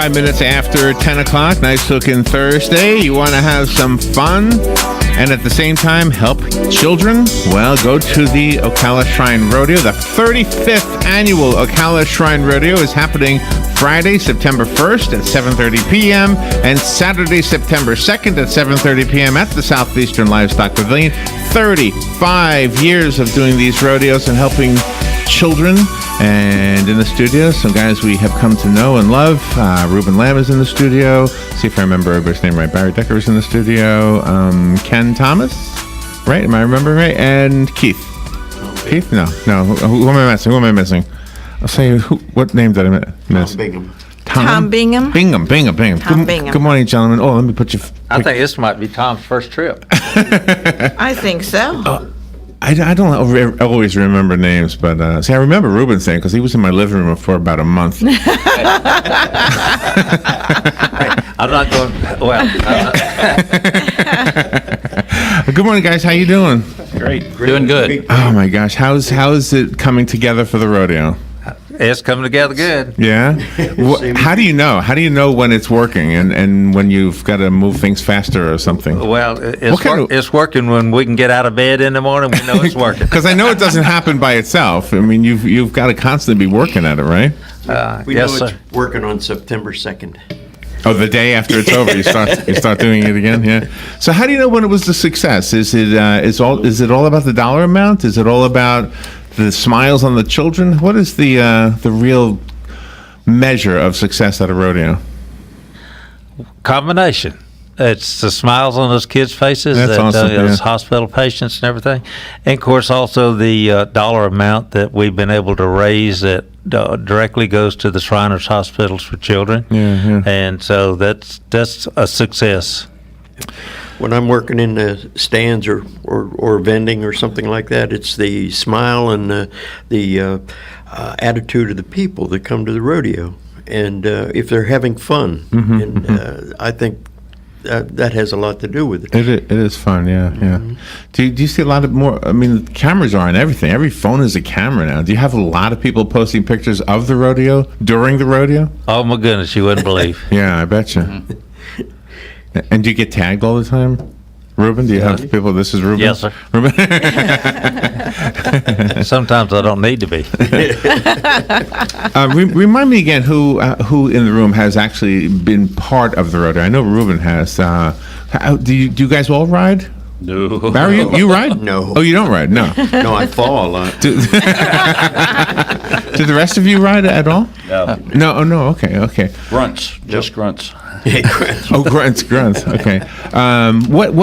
5 minutes after 10 o'clock. Nice looking Thursday. You want to have some fun and at the same time help children? Well, go to the Ocala Shrine Rodeo. The 35th annual Ocala Shrine Rodeo is happening Friday, September 1st at 7:30 p.m. and Saturday, September 2nd at 7:30 p.m. at the Southeastern Livestock Pavilion. 35 years of doing these rodeos and helping children. And in the studio, some guys we have come to know and love. Ruben Lamb is in the studio. See if I remember everybody's name right. Barry Decker is in the studio. Ken Thomas, right? Am I remembering right? And Keith. Keith? No. Who am I missing? I'll say what name did I miss? Tom Bingham. Tom Bingham. Bingham. Tom Bingham. Good morning, gentlemen. Oh, let me put you. I think this might be Tom's first trip. I think so. I don't always remember names, but see, I remember Ruben's name because he was in my living room for about a month. I'm not going. Well, Good morning, guys. How you doing? great. Doing good. Oh my gosh, how's it coming together for the rodeo? It's coming together good. Yeah. How do you know? How do you know when it's working and when you've got to move things faster or something? Well, it's working when we can get out of bed in the morning. We know it's working. Because I know it doesn't happen by itself. I mean, you've got to constantly be working at it, right? We yes, know it's sir. working on September 2nd. Oh, the day after it's over, you start doing it again. Yeah. So how do you know when it was a success? Is it all about the dollar amount? Is it all about the smiles on the children? What is the real measure of success at a rodeo? Combination. It's the smiles on those kids' faces, That's awesome, those yeah. hospital patients and everything, and of course also the dollar amount that we've been able to raise that directly goes to the Shriners Hospitals for Children. Yeah. And so that's a success. When I'm working in the stands or vending or something like that, it's the smile and the attitude of the people that come to the rodeo, and if they're having fun, I think that has a lot to do with it. It is fun, yeah. Do you see a lot of more? I mean, cameras are on everything. Every phone is a camera now. Do you have a lot of people posting pictures of the rodeo during the rodeo? Oh my goodness, you wouldn't believe. Yeah, I bet you. And do you get tagged all the time? Ruben, do you have people? This is Ruben. Yes, sir. Ruben? Sometimes I don't need to be. Remind me again who in the room has actually been part of the rodeo. I know Ruben has. Do you guys all ride? No. Barry, you ride? No. Oh, you don't ride? No. No, I fall a lot. Do the rest of you ride at all? No. No. Oh, no. Okay. Grunts, just grunts. Oh, grunts. Okay. What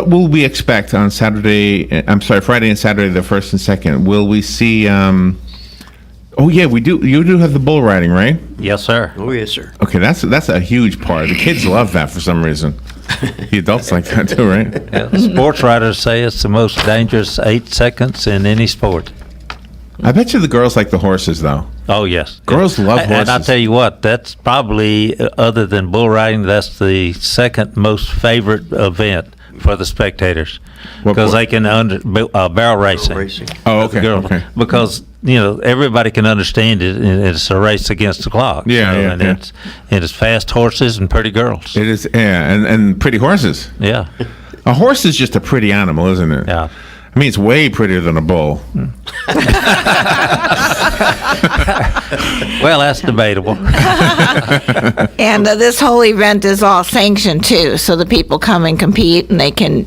will we expect on Saturday? I'm sorry, Friday and Saturday, the 1st and 2nd. Will we see? Oh yeah, we do. You do have the bull riding, right? Yes, sir. Oh, yes, sir. Okay, that's a huge part. The kids love that for some reason. The adults like that too, right? Yeah, sports writers say it's the most dangerous 8 seconds in any sport. I bet you the girls like the horses, though. Oh, yes. Girls love horses. And I'll tell you what, that's probably, other than bull riding, that's the second most favorite event for the spectators. What Because part? they can, barrel racing. Racing. Oh, The okay. girl- Okay. Because, everybody can understand it, and it's a race against the clock. Yeah, yeah, and yeah. It's fast horses and pretty girls. It is, yeah, and pretty horses. Yeah, A horse is just a pretty animal, isn't it? yeah. I mean, it's way prettier than a bull. Well, that's debatable. And this whole event is all sanctioned too, so the people come and compete and they can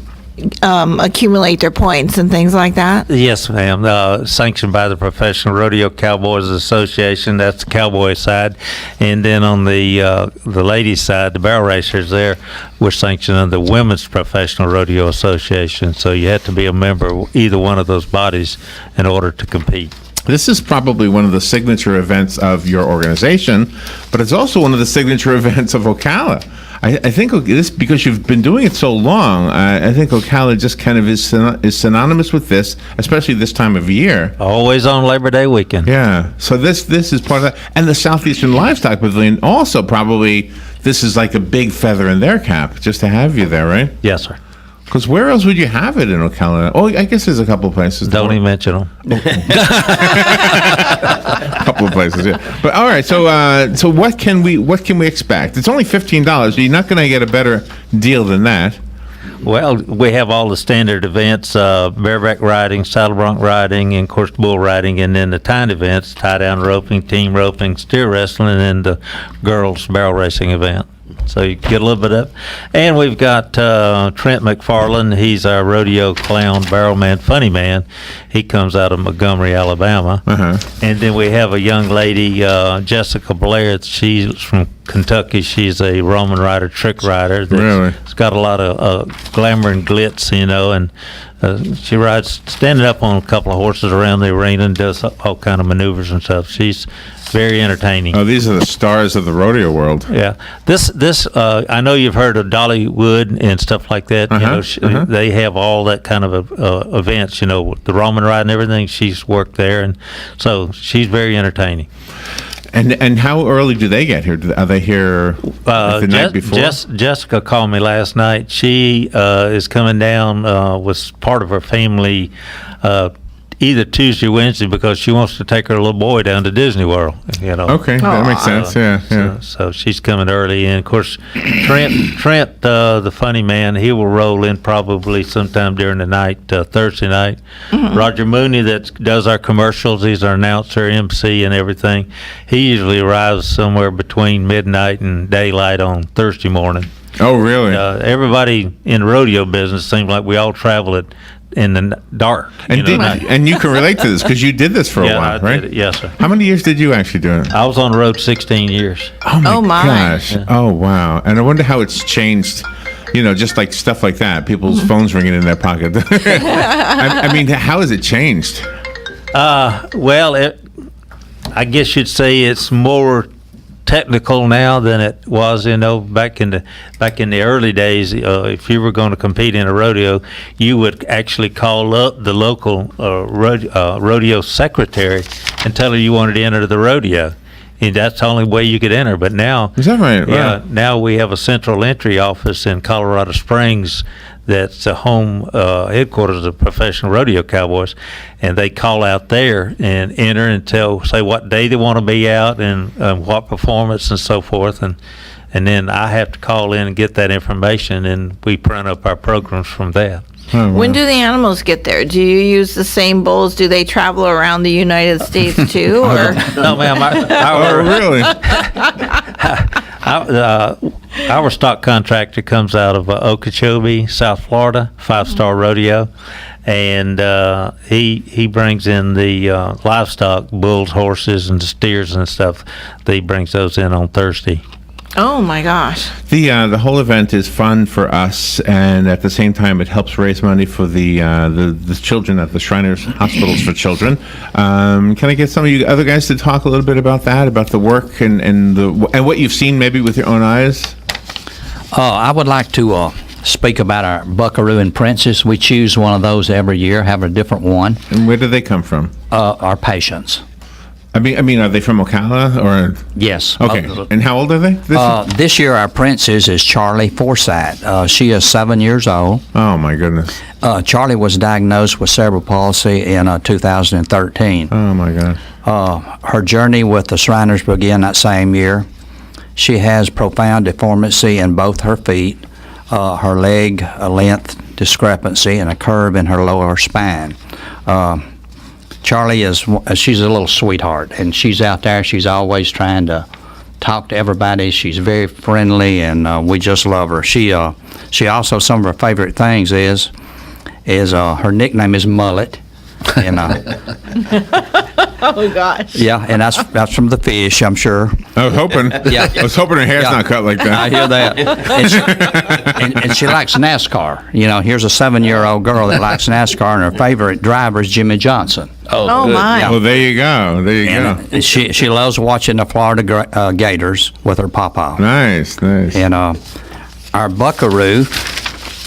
accumulate their points and things like that. Yes, ma'am. Sanctioned by the Professional Rodeo Cowboys Association. That's the cowboy side, and then on the ladies' side, the barrel racers there, we're sanctioned under the Women's Professional Rodeo Association. So you have to be a member of either one of those bodies in order to compete. This is probably one of the signature events of your organization, but it's also one of the signature events of Ocala. I think this, because you've been doing it so long, I think Ocala just kind of is synonymous with this, especially this time of year. Always on Labor Day weekend. Yeah. So this is part of that. And the Southeastern Livestock Pavilion also probably, this is like a big feather in their cap just to have you there, right? Yes, sir. Because where else would you have it in Ocala? Oh, I guess there's a couple of places. Don't even mention them. A couple of places, yeah. But all right, so what can we expect? It's only $15. You're not going to get a better deal than that. Well, we have all the standard events, bareback riding, saddle bronc riding, and of course bull riding, and then the timed events, tie-down roping, team roping, steer wrestling, and the girls barrel racing event. So you get a little bit of, and we've got Trent McFarland. He's our rodeo clown, barrel man, funny man. He comes out of Montgomery, Alabama. And then we have a young lady, Jessica Blair. She's from Kentucky. She's a Roman rider, trick rider. Really? It's got a lot of glamour and glitz, and she rides standing up on a couple of horses around the arena and does all kind of maneuvers and stuff. She's very entertaining. Oh, these are the stars of the rodeo world. Yeah, this I know you've heard of Dollywood and stuff like that. They have all that kind of events. The Roman ride and everything. She's worked there, and so she's very entertaining. And how early do they get here? Are they here the night before? Jessica called me last night. She is coming down with part of her family either Tuesday or Wednesday because she wants to take her little boy down to Disney World. Okay, that makes sense. Yeah. So she's coming early, and of course, Trent, the funny man, he will roll in probably sometime during the night, Thursday night. Roger Mooney, that does our commercials, he's our announcer, MC, and everything. He usually arrives somewhere between midnight and daylight on Thursday morning. Oh, really? Everybody in the rodeo business seems like we all travel in the dark. And you can relate to this because you did this for a while, I right? did it. Yes, sir. How many years did you actually do it? I was on the road 16 years. Oh my gosh! Yeah. Oh wow! And I wonder how it's changed. Just like stuff like that, people's phones ringing in their pocket. I mean, how has it changed? Well, I guess you'd say it's more technical now than it was, back in the early days. If you were going to compete in a rodeo, you would actually call up the local rodeo secretary and tell her you wanted to enter the rodeo, and that's the only way you could enter. But now, is that right? Yeah, wow. Now we have a central entry office in Colorado Springs. That's the home headquarters of Professional Rodeo Cowboys, and they call out there and enter and say what day they want to be out and what performance and so forth, and then I have to call in and get that information, and we print up our programs from that. Oh, wow. When do the animals get there? Do you use the same bulls? Do they travel around the United States too? Or? No, ma'am. Really? Our stock contractor comes out of Okeechobee, South Florida, 5-Star Rodeo, and he brings in the livestock, bulls, horses, and steers and stuff. He brings those in on Thursday. Oh my gosh! The whole event is fun for us, and at the same time, it helps raise money for the children at the Shriners Hospitals for Children. Can I get some of you other guys to talk a little bit about that, about the work and what you've seen maybe with your own eyes? I would like to speak about our Buckaroo and Princess. We choose one of those every year, have a different one. And where do they come from? Our patients. I mean, are they from Ocala or? Yes. Okay. And how old are they? This year, our princess is Charlie Forsythe. She is 7 years old. Oh my goodness. Charlie was diagnosed with cerebral palsy in 2013. Oh my gosh. Her journey with the Shriners began that same year. She has profound deformity in both her feet, her leg length discrepancy, and a curve in her lower spine. Charlie she's a little sweetheart, and she's out there. She's always trying to talk to everybody. She's very friendly, and we just love her. She also, some of her favorite things is her nickname is Mullet, and Oh gosh! yeah, and that's from the fish, I'm sure. I was hoping. Yeah. I was hoping her hair's not cut like that. I hear that. And she likes NASCAR. Here's a 7-year-old girl that likes NASCAR, and her favorite driver is Jimmy Johnson. Oh my! Well, there you go. There you go. She loves watching the Florida Gators with her papa. Nice. And our Buckaroo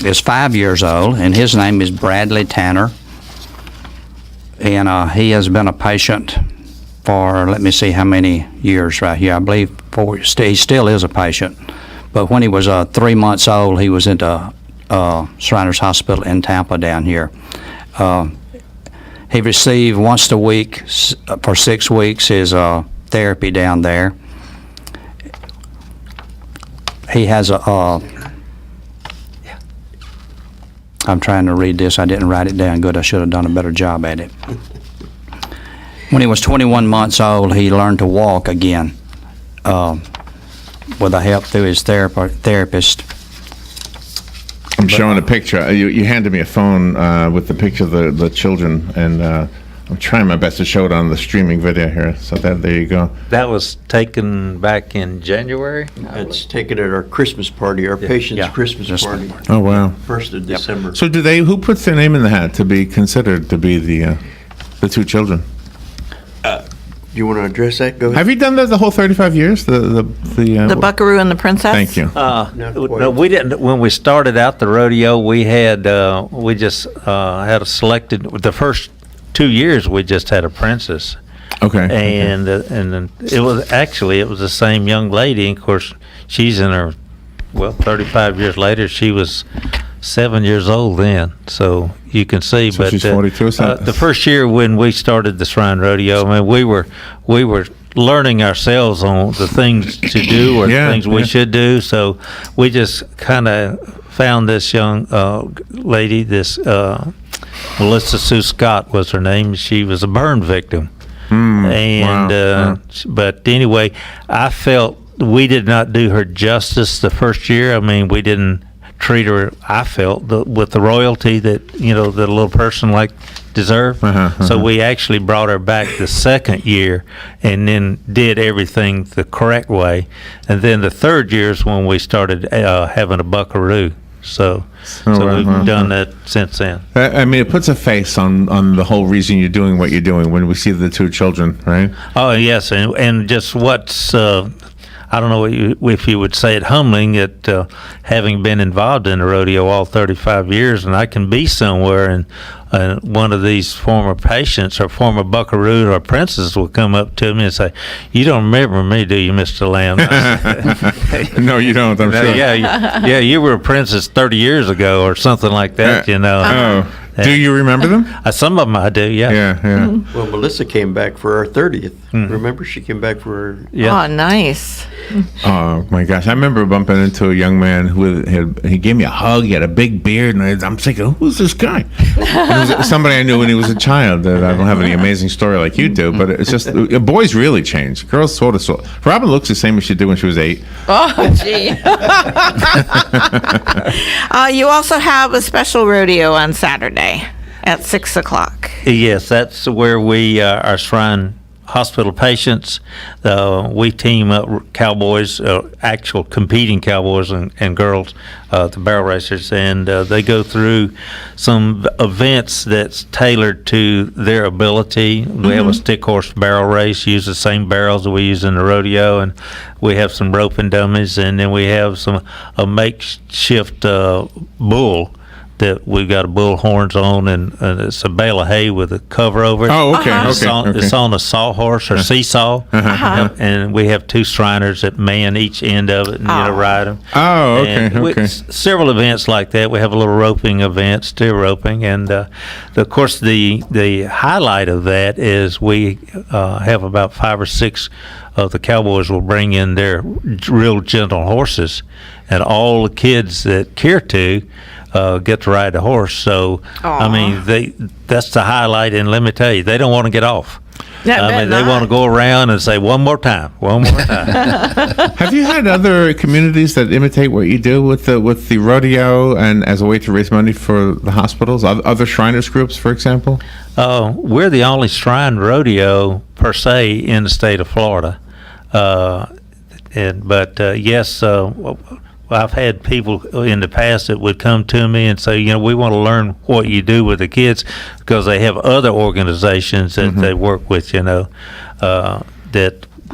is 5 years old, and his name is Bradley Tanner. And he has been a patient for, let me see how many years right here. I believe 4. He still is a patient. But when he was 3 months old, he was into Shriners Hospital in Tampa down here. He received once a week for 6 weeks his therapy down there. He has I'm trying to read this. I didn't write it down good. I should have done a better job at it. When he was 21 months old, he learned to walk again with the help through his therapist. I'm showing a picture. You handed me a phone with the picture of the children, and I'm trying my best to show it on the streaming video here. So there you go. That was taken back in January. It's taken at our Christmas party, our patient's Yeah. Christmas party, Oh wow. 1st of December. So who puts their name in the hat to be considered to be the two children? You want to address that? Go ahead. Have you done that the whole 35 years? The Buckaroo and the Princess? Thank you. Not quite. No, we didn't. When we started out the rodeo, we had we just had a selected. The first 2 years, we just had a princess, Okay. and then it was the same young lady. Of course, she's in her 35 years later. She was 7 years old then, so you can see. So but she's 42. the first year when we started the Shrine Rodeo, I mean, we were learning ourselves on the things to do or Yeah, the things we yeah. should do. So we just kind of found this young lady, this Melissa Sue Scott was her name. She was a burn victim. And wow. but anyway, I felt we did not do her justice the first year. I mean, we didn't treat her, I felt, with the royalty that that a little person like deserved. So we actually brought her back the second year and then did everything the correct way. And then the third year is when we started having a buckaroo. So we've done that since then. I mean, it puts a face on the whole reason you're doing what you're doing when we see the two children, right? Oh yes, and just what's I don't know if you would say it humbling that having been involved in the rodeo all 35 years, and I can be somewhere and one of these former patients or former buckaroo or princess will come up to me and say, "You don't remember me, do you, Mr. Lamb?" No, you don't. I'm sure. Yeah, you were a princess 30 years ago or something like that. Oh, do you remember them? Some of them I do. Yeah. Yeah. Well, Melissa came back for our 30th. Remember, she came back for her. Yeah. Oh, nice. Oh my gosh, I remember bumping into a young man who he gave me a hug. He had a big beard, and I'm thinking, who's this guy? And it was somebody I knew when he was a child. That I don't have any amazing story like you do, but it's just boys really change. Girls sort of. Robin looks the same as she did when she was 8. Oh, gee. You also have a special rodeo on Saturday at 6 o'clock. Yes, that's where we our Shrine Hospital patients. We team up cowboys, actual competing cowboys and girls, the barrel racers, and they go through some events that's tailored to their ability. We have a stick horse barrel race, use the same barrels that we use in the rodeo, and we have some roping dummies, and then we have a makeshift bull that we've got a bull horns on, and it's a bale of hay with a cover over it. Oh, okay, It's on a sawhorse or seesaw, and we have 2 Shriners that man each end of it and ride them. Oh, okay, And okay. several events like that. We have a little roping event, steer roping, and of course the highlight of that is we have about 5 or 6 of the cowboys will bring in their real gentle horses, and all the kids that care to get to ride the horse. So I mean, that's the highlight. And let me tell you, they don't want to get off. I mean, they want to go around and say one more time. Have you had other communities that imitate what you do with the rodeo and as a way to raise money for the hospitals? Other Shriners groups, for example? We're the only Shrine Rodeo per se in the state of Florida. Yes, I've had people in the past that would come to me and say, we want to learn what you do with the kids, because they have other organizations that they work with, that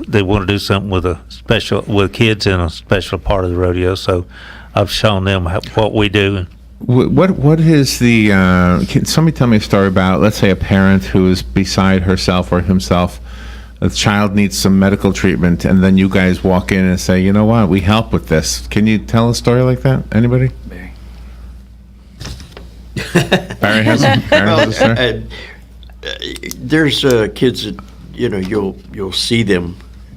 they want to do something with kids in a special part of the rodeo. So I've shown them what we do. What is the? Can somebody tell me a story about, let's say, a parent who is beside herself or himself? A child needs some medical treatment, and then you guys walk in and say, "You know what? We help with this." Can you tell a story like that? Anybody? Barry has a story? There's kids that you'll see them,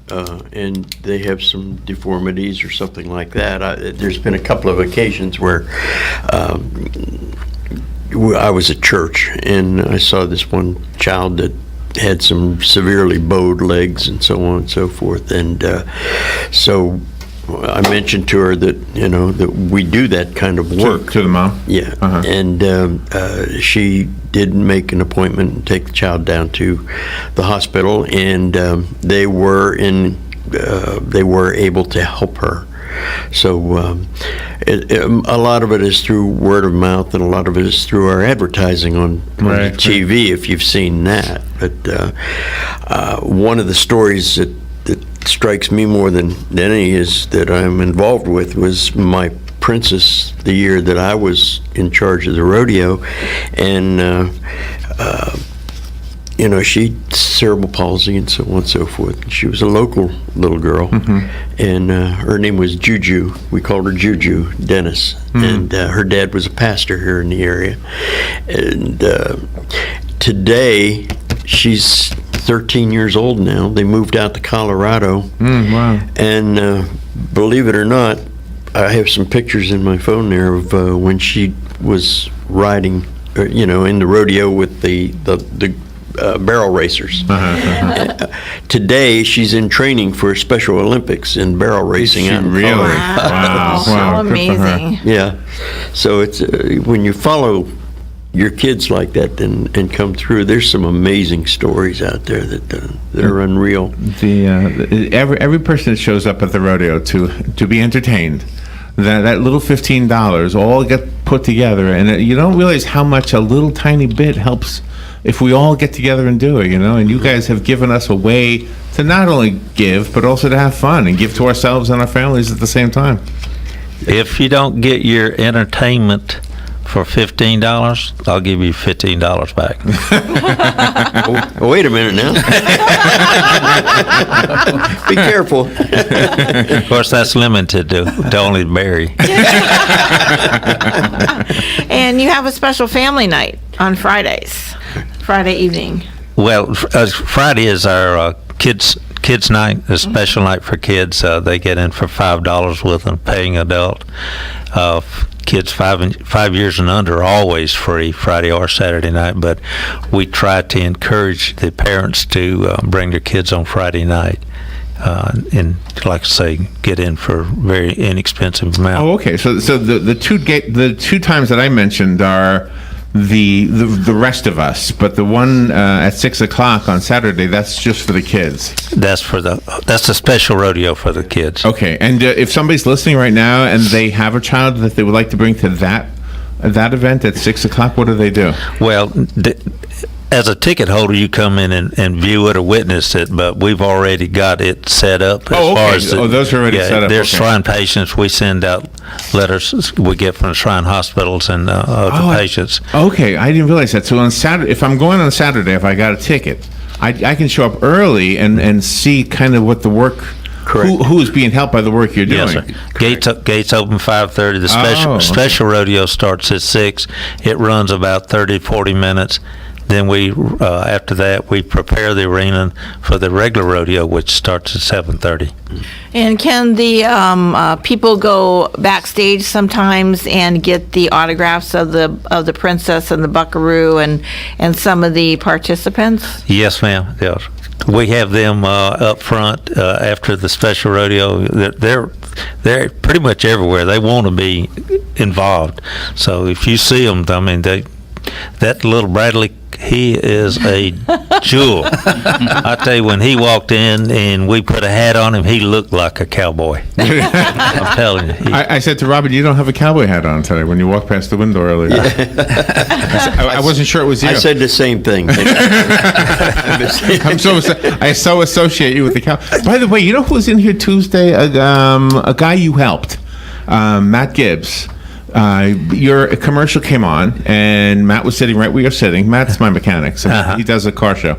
and they have some deformities or something like that. There's been a couple of occasions where I was at church and I saw this one child that had some severely bowed legs and so on and so forth, and so I mentioned to her that that we do that kind of work. To the mom? Yeah, and she did make an appointment and take the child down to the hospital, and they were able to help her. So a lot of it is through word of mouth, and a lot of it is through our advertising on TV, if you've seen that. But one of the stories that strikes me more than any is that I'm involved with was my princess the year that I was in charge of the rodeo, and she cerebral palsy and so on and so forth. She was a local little girl, and her name was Juju. We called her Juju Dennis, and her dad was a pastor here in the area. And today, she's 13 years old now. They moved out to Colorado, Wow. and believe it or not, I have some pictures in my phone there of when she was riding, in the rodeo with the barrel racers. Today, she's in training for Special Olympics in barrel racing. She out in really? Colorado. Wow. So Wow. Good for her. amazing. Yeah. So it's when you follow your kids like that and come through, there's some amazing stories out there that are unreal. Every person that shows up at the rodeo to be entertained, that little $15 all get put together, and you don't realize how much a little tiny bit helps if we all get together and do it, and you guys have given us a way to not only give, but also to have fun and give to ourselves and our families at the same time. If you don't get your entertainment for $15, I'll give you $15 back. Oh, wait a minute now. Be careful. Of course, that's limited to only Barry. And you have a special family night on Friday evening. Well, Friday is our kids night, a special night for kids. They get in for $5 with a paying adult. Kids 5 years and under are always free Friday or Saturday night, but we try to encourage the parents to bring their kids on Friday night. And like I say, get in for very inexpensive amount. Oh, okay. So the two times that I mentioned are the rest of us, but the one at 6 o'clock on Saturday, that's just for the kids. That's the special rodeo for the kids. Okay. And if somebody's listening right now and they have a child that they would like to bring to that event at 6 o'clock, what do they do? Well, as a ticket holder, you come in and view it or witness it, but we've already got it set up. Oh, okay. Those are already set up. There's Okay. Shrine patients. We send out letters we get from the Shrine hospitals and other patients. Okay, I didn't realize that. So on Saturday, if I'm going on Saturday, if I got a ticket, I can show up early and see kind of what the work. Correct. Who is being helped by the work you're doing? Yes, sir. Gates open 5:30. The special rodeo starts at 6. It runs about 30, 40 minutes. Then we, after that, we prepare the arena for the regular rodeo, which starts at 7:30. And can the people go backstage sometimes and get the autographs of the princess and the buckaroo and some of the participants? Yes, ma'am. Yes. We have them up front after the special rodeo. They're pretty much everywhere. They want to be involved. So if you see them, I mean, that little Bradley, he is a jewel. I tell you, when he walked in and we put a hat on him, he looked like a cowboy. I'm telling you. I said to Robert, you don't have a cowboy hat on today when you walked past the window earlier. I wasn't sure it was you. I said the same thing. I so associate you with the cow. By the way, you know who was in here Tuesday? A guy you helped, Matt Gibbs. Your commercial came on, and Matt was sitting right where you're sitting. Matt's my mechanic, so he does a car show.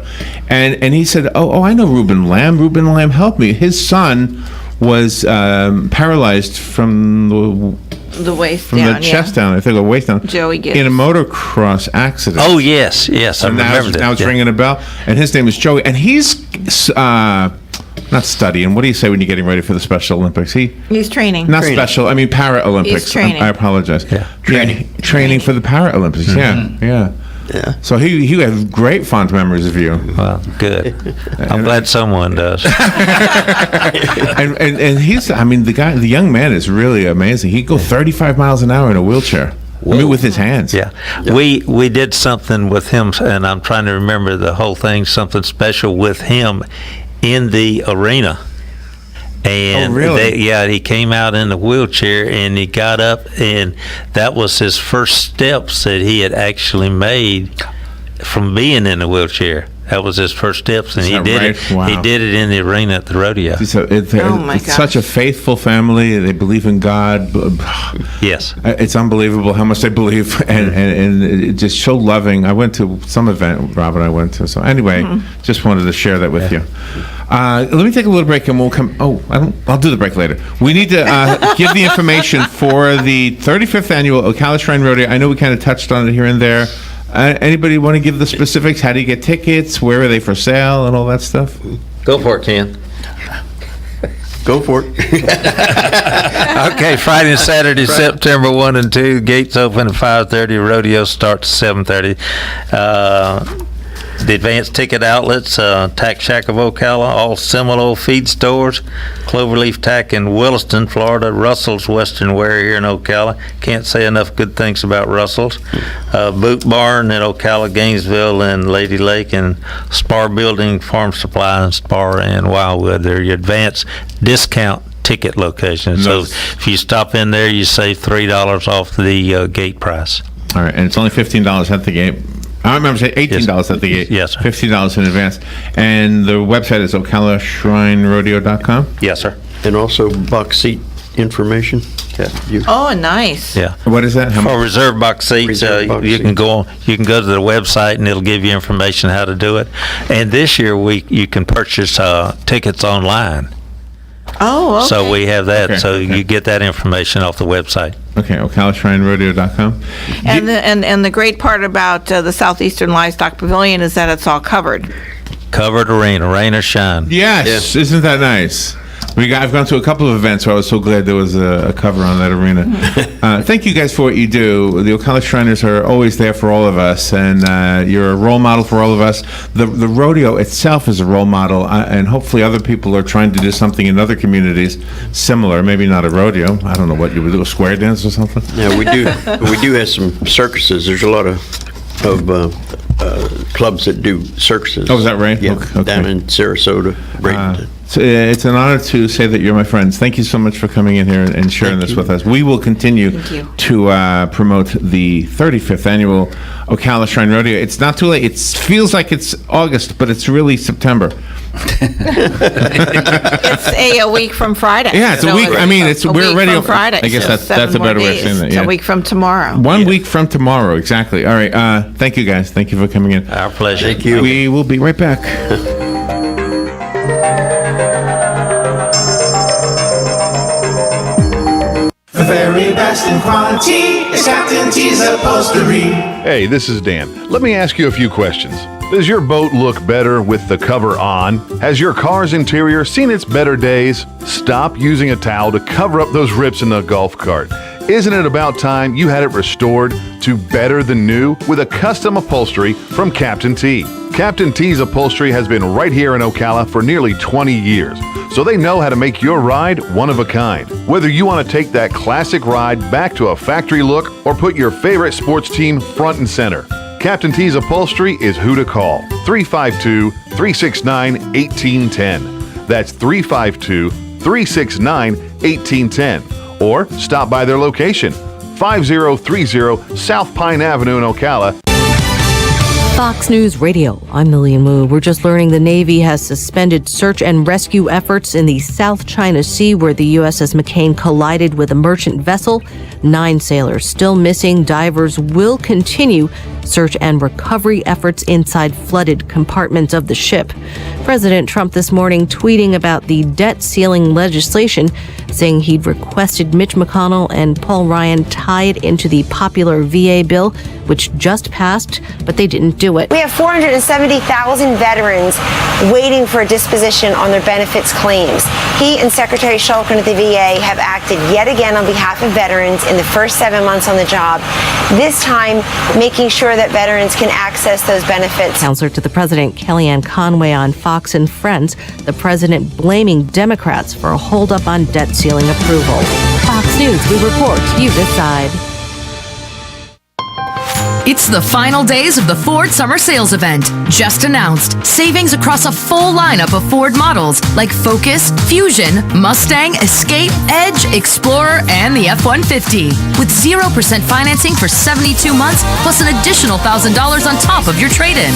And he said, oh, I know Ruben Lamb. Ruben Lamb helped me. His son was paralyzed from The waist from down, the chest down. I think the waist down. Joey Gibbs. In a motocross accident. Oh, yes, I And now remember it's, that. now it's yeah. ringing a bell. And his name is Joey. And he's not studying. What do you say when you're getting ready for the Special Olympics? He's training. Not special. I mean Paralympics. He's training. I apologize. Yeah. Training for the Paralympics. Yeah. Yeah. So he has great fond memories of you. Well, good. I'm glad someone does. and he's, I mean, the young man is really amazing. He go 35 miles an hour in a wheelchair. I mean, with his hands. Yeah. We did something with him, and I'm trying to remember the whole thing, something special with him in the arena. And Oh, really? He came out in the wheelchair and he got up, and that was his first steps that he had actually made from being in the wheelchair. That was his first steps, and Is he that did right? it. Wow. He did it in the arena at the rodeo. It's Oh, my it's gosh. such a faithful family. They believe in God. Yes. It's unbelievable how much they believe, and it's just so loving. I went to some event Rob and I went to. So anyway, just wanted to share that with you. Let me take a little break, and we'll come. Oh, I'll do the break later. We need to give the information for the 35th annual Ocala Shrine Rodeo. I know we kind of touched on it here and there. Anybody want to give the specifics? How do you get tickets? Where are they for sale, and all that stuff? Go for it, Ken. Go for it. Okay, Friday and Saturday, September 1 and 2. Gates open at 5:30. Rodeo starts at 7:30. The advanced ticket outlets, Tack Shack of Ocala, all Seminole feed stores, Cloverleaf Tack in Williston, Florida, Russell's Western Wear here in Ocala. Can't say enough good things about Russell's. Boot Barn in Ocala, Gainesville, and Lady Lake, and Spar Building, Farm Supply, and Spar and Wildwood. They're your advanced discount ticket locations. So Nice. if you stop in there, you save $3 off the gate price. All right, and it's only $15 at the gate. I remember saying $18 at the gate. Yes, sir. $15 in advance. And the website is OcalaShrineRodeo.com. Yes, sir. And also box seat information. You- Oh, nice. Yeah. What is that? How For much? reserve box seats, Reserve box you can seats. go to the website and it'll give you information how to do it. And this year you can purchase tickets online. Oh, okay. So we have that. Okay, So okay. you get that information off the website. Okay, OcalaShrineRodeo.com. And the great part about the Southeastern Livestock Pavilion is that it's all covered. Covered arena, rain or shine. Yes, isn't that nice? I've gone to a couple of events where I was so glad there was a cover on that arena. Thank you guys for what you do. The Ocala Shriners are always there for all of us, and you're a role model for all of us. The rodeo itself is a role model, and hopefully other people are trying to do something in other communities similar. Maybe not a rodeo. I don't know what you would do, a square dance or something. Yeah, we do have some circuses. There's a lot of clubs that do circuses. Oh, is that right? Yeah, Okay. down in Sarasota, Bradenton. So, it's an honor to say that you're my friends. Thank you so much for coming in here and sharing this with us. We will continue Thank you. to promote the 35th annual Ocala Shrine Rodeo. It's not too late. It feels like it's August, but it's really September. It's a week from Friday. Yeah, it's a week. I mean, it's a we're week already. from Friday. I guess so that's a 7 more better way of days. saying that. It's Yeah. a week from tomorrow. 1 week from tomorrow, exactly. All right. Thank you, guys. Thank you for coming in. Our pleasure. Thank you. We will be right back. The very best in quality is Captain T's Upholstery. Hey, this is Dan. Let me ask you a few questions. Does your boat look better with the cover on? Has your car's interior seen its better days? Stop using a towel to cover up those rips in the golf cart. Isn't it about time you had it restored to better than new with a custom upholstery from Captain T? Captain T's upholstery has been right here in Ocala for nearly 20 years, so they know how to make your ride one of a kind. Whether you want to take that classic ride back to a factory look or put your favorite sports team front and center, Captain T's upholstery is who to call. 352-369-1810. That's 352-369-1810. Or stop by their location, 5030 South Pine Avenue in Ocala. Fox News Radio, I'm Lillian Wu. We're just learning the Navy has suspended search and rescue efforts in the South China Sea where the USS McCain collided with a merchant vessel. 9 sailors still missing. Divers will continue search and recovery efforts inside flooded compartments of the ship. President Trump this morning tweeting about the debt ceiling legislation, saying he'd requested Mitch McConnell and Paul Ryan tie it into the popular VA bill, which just passed, but they didn't do it. We have 470,000 veterans waiting for a disposition on their benefits claims. He and Secretary Shulkin at the VA have acted yet again on behalf of veterans in the first 7 months on the job, this time making sure that veterans can access those benefits. Counselor to the president, Kellyanne Conway, on Fox and Friends, the president blaming Democrats for a holdup on debt ceiling approval. Fox News, we report, you decide. It's the final days of the Ford Summer Sales Event. Just announced. Savings across a full lineup of Ford models like Focus, Fusion, Mustang, Escape, Edge, Explorer, and the F-150. With 0% financing for 72 months, plus an additional $1,000 on top of your trade-in.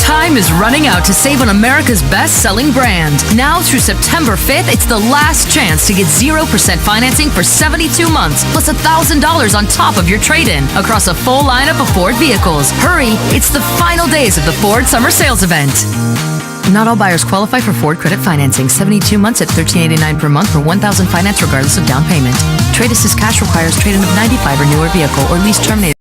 Time is running out to save on America's best-selling brand. Now through September 5th, it's the last chance to get 0% financing for 72 months, plus $1,000 on top of your trade-in across a full lineup of Ford vehicles. Hurry, it's the final days of the Ford Summer Sales Event. Not all buyers qualify for Ford credit financing. 72 months at $13.89 per month for $1,000 finance regardless of down payment. Trade assist cash requires trade-in of 95 or newer vehicle or lease terminated.